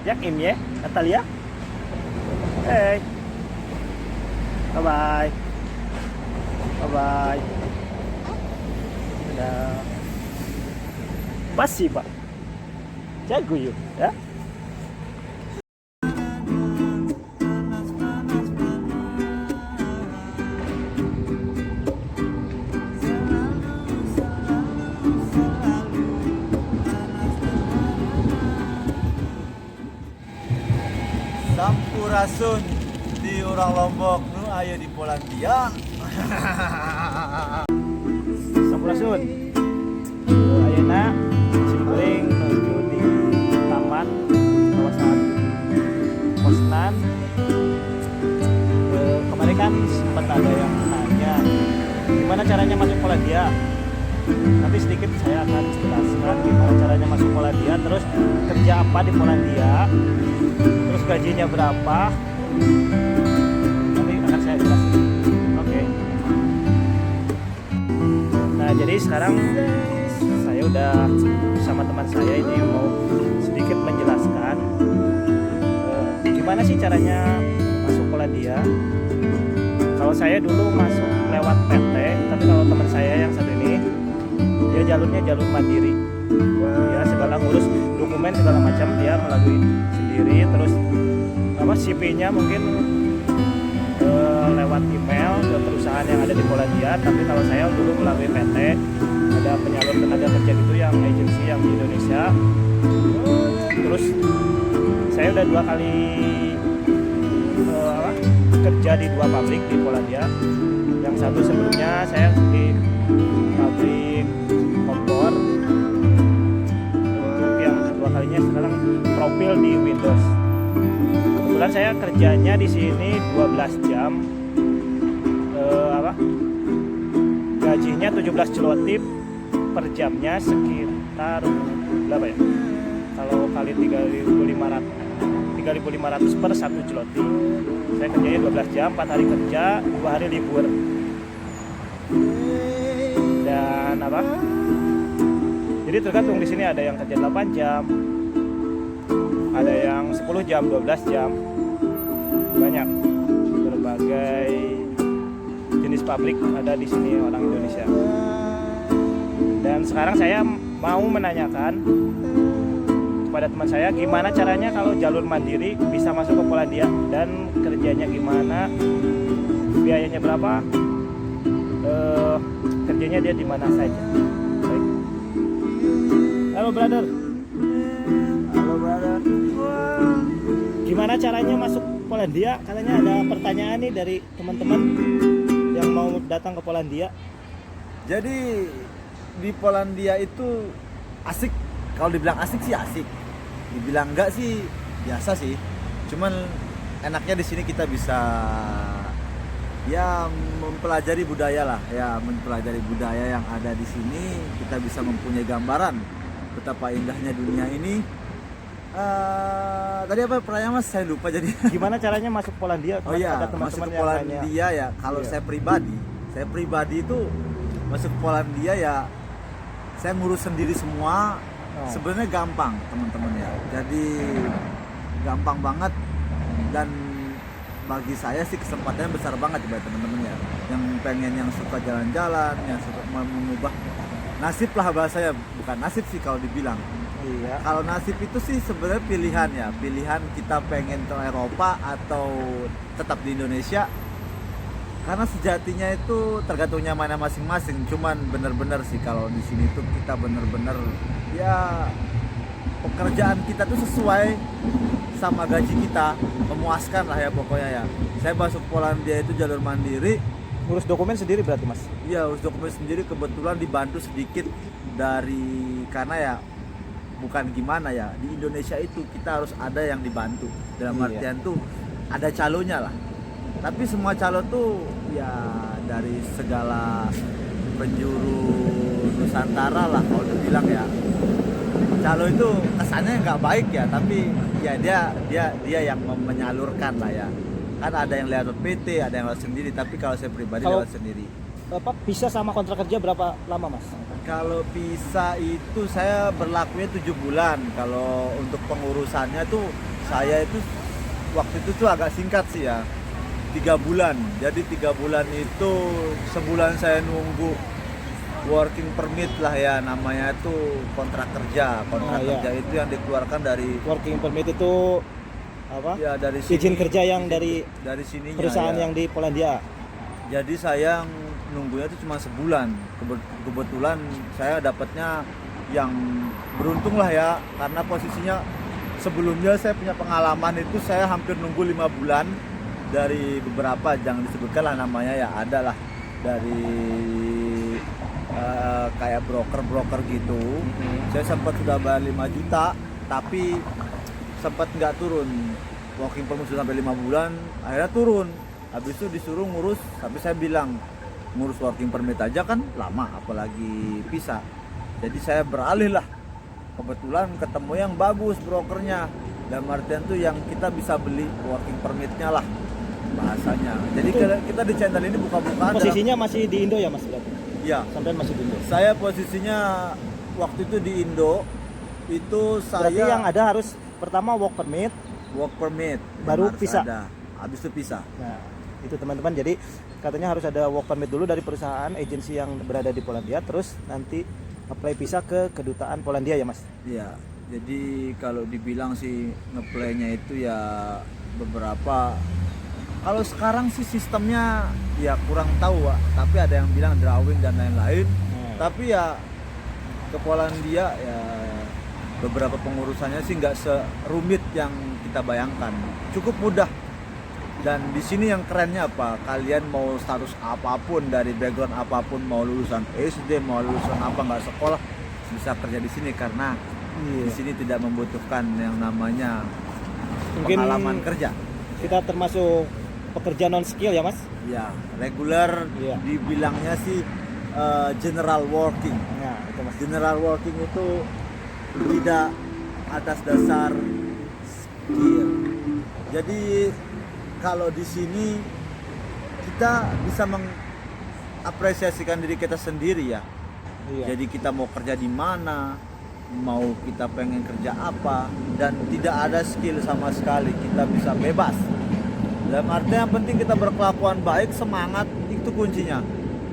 Jak im ya, Natalia. Hey. Bye bye. Bye bye. Dadah. Спасибо. Дякую, ya. Sampurasun di orang Lombok nu ayo di Polandia. Sampurasun. Ayeuna Cimring menuju di taman kawasan Posnan. Kemarin kan sempat ada yang nanya gimana caranya masuk Polandia. Nanti sedikit saya akan jelaskan gimana caranya masuk Polandia, terus kerja apa di Polandia, terus gajinya berapa. Nanti akan saya jelasin. Oke. Nah, jadi sekarang saya udah bersama teman saya ini mau sedikit menjelaskan gimana sih caranya masuk Polandia. Kalau saya dulu masuk lewat PT, tapi kalau teman saya yang satu ini dia jalurnya jalur mandiri. Ya, segala ngurus dokumen segala macam dia melalui sendiri, terus apa CV-nya mungkin lewat email ke perusahaan yang ada di Polandia. Tapi kalau saya dulu melalui PT, ada penyalur tenaga kerja gitu yang agensi yang di Indonesia. Terus saya udah 2 kali kerja di 2 pabrik di Polandia. Yang satu sebelumnya saya di pabrik kompor. Untuk yang kedua kalinya sekarang profil di Windows. Kebetulan saya kerjanya di sini 12 jam. Gajinya 17 zloty per jamnya, sekitar berapa ya? Kalau kali 3.500 per 1 zloty. Saya kerjanya 12 jam, 4 hari kerja, 2 hari libur. Dan apa? Jadi tergantung, di sini ada yang kerja 8 jam, ada yang 10 jam, 12 jam. Banyak berbagai jenis pabrik ada di sini orang Indonesia. Dan sekarang saya mau menanyakan kepada teman saya gimana caranya kalau jalur mandiri bisa masuk ke Polandia, dan kerjanya gimana, biayanya berapa, kerjanya dia di mana saja. Baik. Halo brother. Halo brother. Gimana caranya masuk Polandia? Katanya ada pertanyaan nih dari teman-teman yang mau datang ke Polandia. Jadi di Polandia itu asik. Kalau dibilang asik sih asik. Dibilang enggak sih biasa sih. Cuman enaknya di sini kita bisa ya mempelajari budaya lah, ya mempelajari budaya yang ada di sini. Kita bisa mempunyai gambaran betapa indahnya dunia ini. Tadi apa pertanyaan Mas? Saya lupa jadi. Gimana caranya masuk Polandia? Oh iya, ada masuk teman-teman ke yang Polandia tanya. ya. Kalau Iya. saya pribadi itu masuk ke Polandia ya. Saya ngurus sendiri semua. Sebenarnya gampang teman-teman ya. Jadi gampang banget, dan bagi saya sih kesempatannya besar banget buat teman-teman ya. Yang pengen, yang suka jalan-jalan, yang suka mengubah nasib lah bahasanya. Bukan nasib sih kalau dibilang. Iya. Kalau nasib itu sih sebenarnya pilihan ya. Pilihan kita pengen ke Eropa atau tetap di Indonesia. Karena sejatinya itu tergantung nyamannya masing-masing. Cuman bener-bener sih kalau di sini tuh kita bener-bener ya pekerjaan kita tuh sesuai sama gaji kita, memuaskan lah ya pokoknya ya. Saya masuk Polandia itu jalur mandiri. Ngurus dokumen sendiri berarti Mas? Iya, urus dokumen sendiri, kebetulan dibantu sedikit dari, karena ya bukan gimana ya, di Indonesia itu kita harus ada yang dibantu. Dalam Iya. artian tuh ada calonya lah. Tapi semua calo tuh ya dari segala penjuru Nusantara lah kalau dibilang ya. Calo itu kesannya nggak baik ya, tapi ya dia yang menyalurkan lah ya. Kan ada yang lewat PT, ada yang lewat sendiri, tapi kalau saya pribadi Kalau lewat sendiri. Bapak bisa sama kontrak kerja berapa lama Mas? Kalau visa itu saya berlakunya 7 bulan. Kalau untuk pengurusannya tuh saya itu waktu itu tuh agak singkat sih ya. 3 bulan. Jadi 3 bulan itu sebulan saya nunggu working permit lah ya, namanya itu kontrak kerja. Kontrak iya. kerja itu yang dikeluarkan dari Working permit itu apa? ya dari Izin kerja yang dari sininya perusahaan ya. yang di Polandia. Jadi saya nunggunya itu cuma sebulan. Kebetulan saya dapatnya yang beruntung lah ya, karena posisinya sebelumnya saya punya pengalaman itu saya hampir nunggu 5 bulan dari beberapa, jangan disebutkan lah namanya ya, ada lah dari kayak broker gitu. Saya sempat sudah bayar 5 juta tapi sempat nggak turun. Working permit sudah sampai 5 bulan, akhirnya turun. Habis itu disuruh ngurus, tapi saya bilang ngurus working permit aja kan lama, apalagi visa. Jadi saya beralih lah. Kebetulan ketemu yang bagus brokernya, dan artian tuh yang kita bisa beli working permitnya lah bahasanya. Jadi kita di channel ini buka-bukaan. Posisinya masih di Indo ya Mas berarti? Ya, Sampai masih di Indo. saya posisinya waktu itu di Indo. Itu Berarti saya yang ada harus pertama work permit, work permit, baru yang harus visa. ada. Habis itu visa. Nah, itu teman-teman. Jadi katanya harus ada work permit dulu dari perusahaan agensi yang berada di Polandia, terus nanti apply visa ke kedutaan Polandia ya Mas. Iya. Jadi kalau dibilang sih ngeplaynya itu ya beberapa. Kalau sekarang sih sistemnya ya kurang tahu, Wak. Tapi ada yang bilang drawing dan lain-lain. Tapi ya ke Polandia ya beberapa pengurusannya sih nggak serumit yang kita bayangkan. Cukup mudah. Dan di sini yang kerennya apa? Kalian mau status apapun, dari background apapun, mau lulusan SD, mau lulusan apa, nggak sekolah, bisa kerja di sini karena di sini tidak membutuhkan yang namanya Mungkin pengalaman kerja. kita termasuk pekerja non skill ya Mas? Ya, reguler Iya. dibilangnya sih general working. Nah, itu Mas. General working itu tidak atas dasar skill. Jadi kalau di sini kita bisa mengapresiasikan diri kita sendiri ya. Iya. Jadi kita mau kerja di mana, mau kita pengen kerja apa, dan tidak ada skill sama sekali, kita bisa bebas. Dalam arti yang penting kita berkelakuan baik, semangat, itu kuncinya.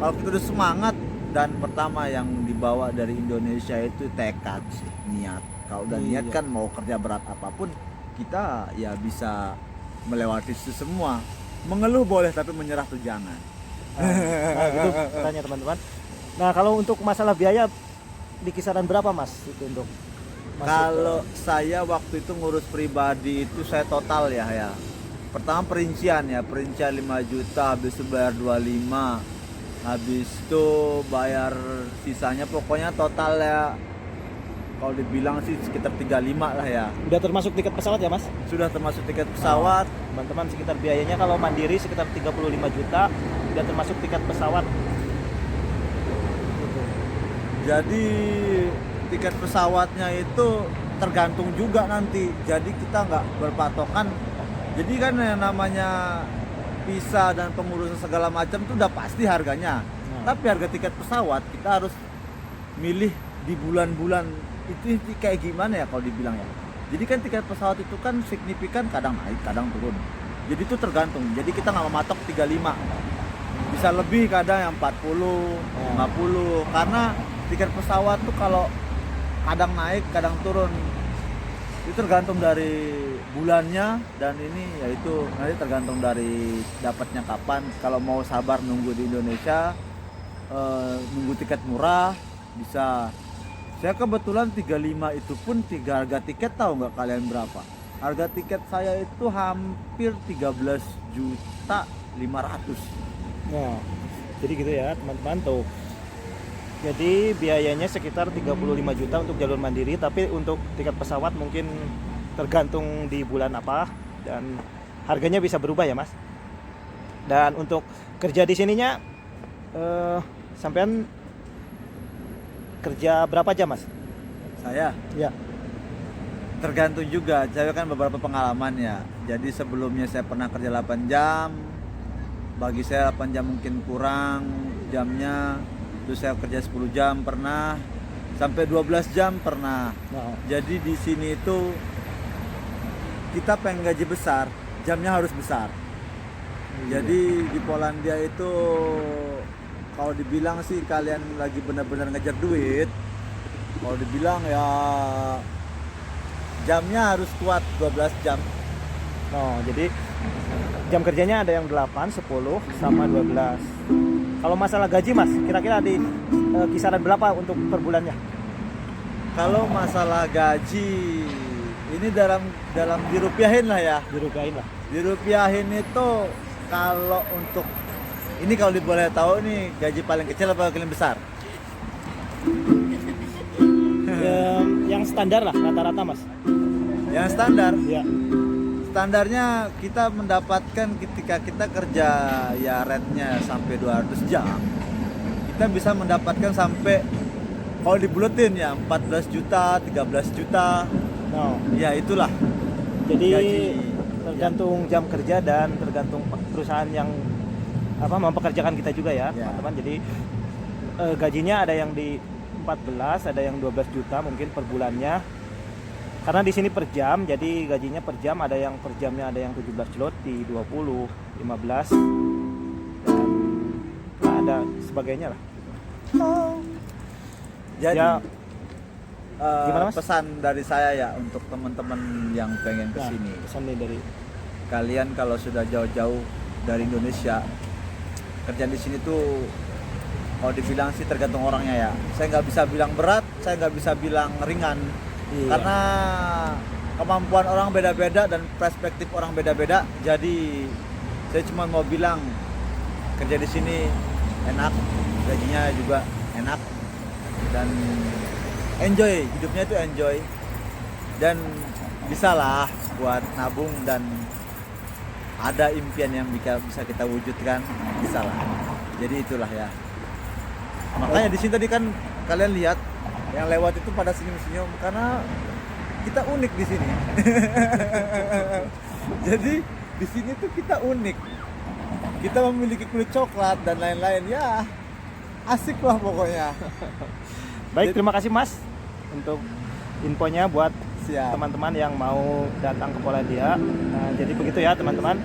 Kalau kita udah semangat, dan pertama yang dibawa dari Indonesia itu tekad sih, niat. Kalau udah niat kan mau kerja berat apapun, kita ya bisa melewati itu semua. Mengeluh boleh tapi menyerah tuh jangan. Nah, itu pertanyaan teman-teman. Nah, kalau untuk masalah biaya di kisaran berapa Mas itu untuk masuk Kalau saya waktu itu ngurus pribadi itu saya total ya. Pertama perincian 5 juta, habis itu bayar 25, habis itu bayar sisanya, pokoknya total ya kalau dibilang sih sekitar 35 lah ya. udah termasuk tiket pesawat ya Mas? Sudah termasuk tiket pesawat. Teman-teman, sekitar biayanya kalau mandiri sekitar 35 juta, udah termasuk tiket pesawat. Jadi tiket pesawatnya itu tergantung juga nanti. Jadi kita nggak berpatokan. Jadi kan yang namanya visa dan pengurusan segala macam itu udah pasti harganya. Tapi harga tiket pesawat kita harus milih di bulan-bulan itu kayak gimana ya kalau dibilang ya. Jadi kan tiket pesawat itu kan signifikan, kadang naik, kadang turun. Jadi itu tergantung. Jadi kita nggak mematok 35. Bisa lebih kadang yang 40, 50. Karena tiket pesawat tuh kalau kadang naik, kadang turun. Itu tergantung dari bulannya, dan ini yaitu nanti tergantung dari dapatnya kapan. Kalau mau sabar nunggu di Indonesia, nunggu tiket murah bisa. Saya kebetulan 35 itu pun harga tiket, tahu nggak kalian berapa? Harga tiket saya itu hampir 13.500.000. Nah, jadi gitu ya teman-teman tuh. Jadi biayanya sekitar 35 juta untuk jalur mandiri, tapi untuk tiket pesawat mungkin tergantung di bulan apa, dan harganya bisa berubah ya Mas. Dan untuk kerja di sininya sampean kerja berapa jam Mas? Saya Ya. tergantung juga, saya kan beberapa pengalaman ya. Jadi sebelumnya saya pernah kerja 8 jam. Bagi saya 8 jam mungkin kurang jamnya. Terus saya kerja 10 jam pernah, sampai 12 jam pernah. Nah, Jadi di sini itu kita pengen gaji besar, jamnya harus besar. Jadi di Polandia itu kalau dibilang sih kalian lagi benar-benar ngejar duit, kalau dibilang ya jamnya harus kuat 12 jam. no, jadi jam kerjanya ada yang 8, 10, sama 12. Kalau masalah gaji Mas, kira-kira di kisaran berapa untuk per bulannya? Kalau masalah gaji ini dalam dirupiahin lah ya. Dirupiahin lah. Dirupiahin itu kalau untuk ini kalau boleh tahu nih gaji paling kecil apa paling besar? Yang standar lah rata-rata Mas. Yang standar. Ya. Standarnya kita mendapatkan ketika kita kerja ya rate-nya sampai 200 jam. Kita bisa mendapatkan sampai kalau dibuletin ya 14 juta, 13 juta. No. Ya itulah. Jadi Gaji, tergantung jam kerja dan tergantung perusahaan yang mempekerjakan kita juga ya, Ya. teman-teman. Jadi gajinya ada yang di 14, ada yang 12 juta mungkin per bulannya. Karena di sini per jam, jadi gajinya per jam, ada yang per jamnya ada yang 17 zloty, 20, 15 dan ada sebagainya lah. Jadi Ya. Gimana, Mas? pesan dari saya ya untuk teman-teman yang pengen Nah, kesini. pesan nih dari Kalian kalau sudah jauh-jauh dari Indonesia, kerjaan di sini tuh kalau dibilang sih tergantung orangnya ya. Saya nggak bisa bilang berat, saya nggak bisa bilang ringan. Iya. Karena kemampuan orang beda-beda dan perspektif orang beda-beda. Jadi saya cuma mau bilang kerja di sini enak, gajinya juga enak dan enjoy, hidupnya itu enjoy dan bisalah buat nabung dan ada impian yang bisa kita wujudkan, bisalah. Jadi itulah ya. Makanya di sini tadi kan kalian lihat yang lewat itu pada senyum-senyum karena kita unik di sini. Jadi di sini tuh kita unik. Kita memiliki kulit coklat dan lain-lain ya. Asik lah pokoknya. Baik, terima kasih Mas untuk infonya buat Siap. teman-teman yang mau datang ke Polandia. Nah, jadi begitu ya teman-teman.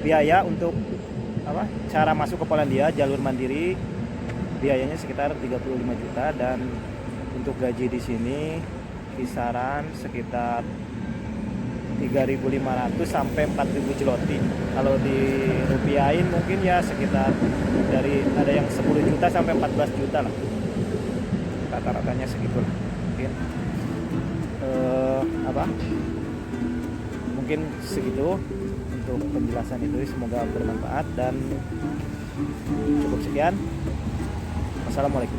Biaya untuk cara masuk ke Polandia jalur mandiri biayanya sekitar 35 juta dan untuk gaji di sini kisaran sekitar 3.500 sampai 4.000 zloty. Kalau dirupiahin mungkin ya sekitar dari ada yang 10 juta sampai 14 juta lah. Rata-ratanya segitu lah. Mungkin segitu untuk penjelasan itu, semoga bermanfaat dan cukup sekian. Wassalamualaikum.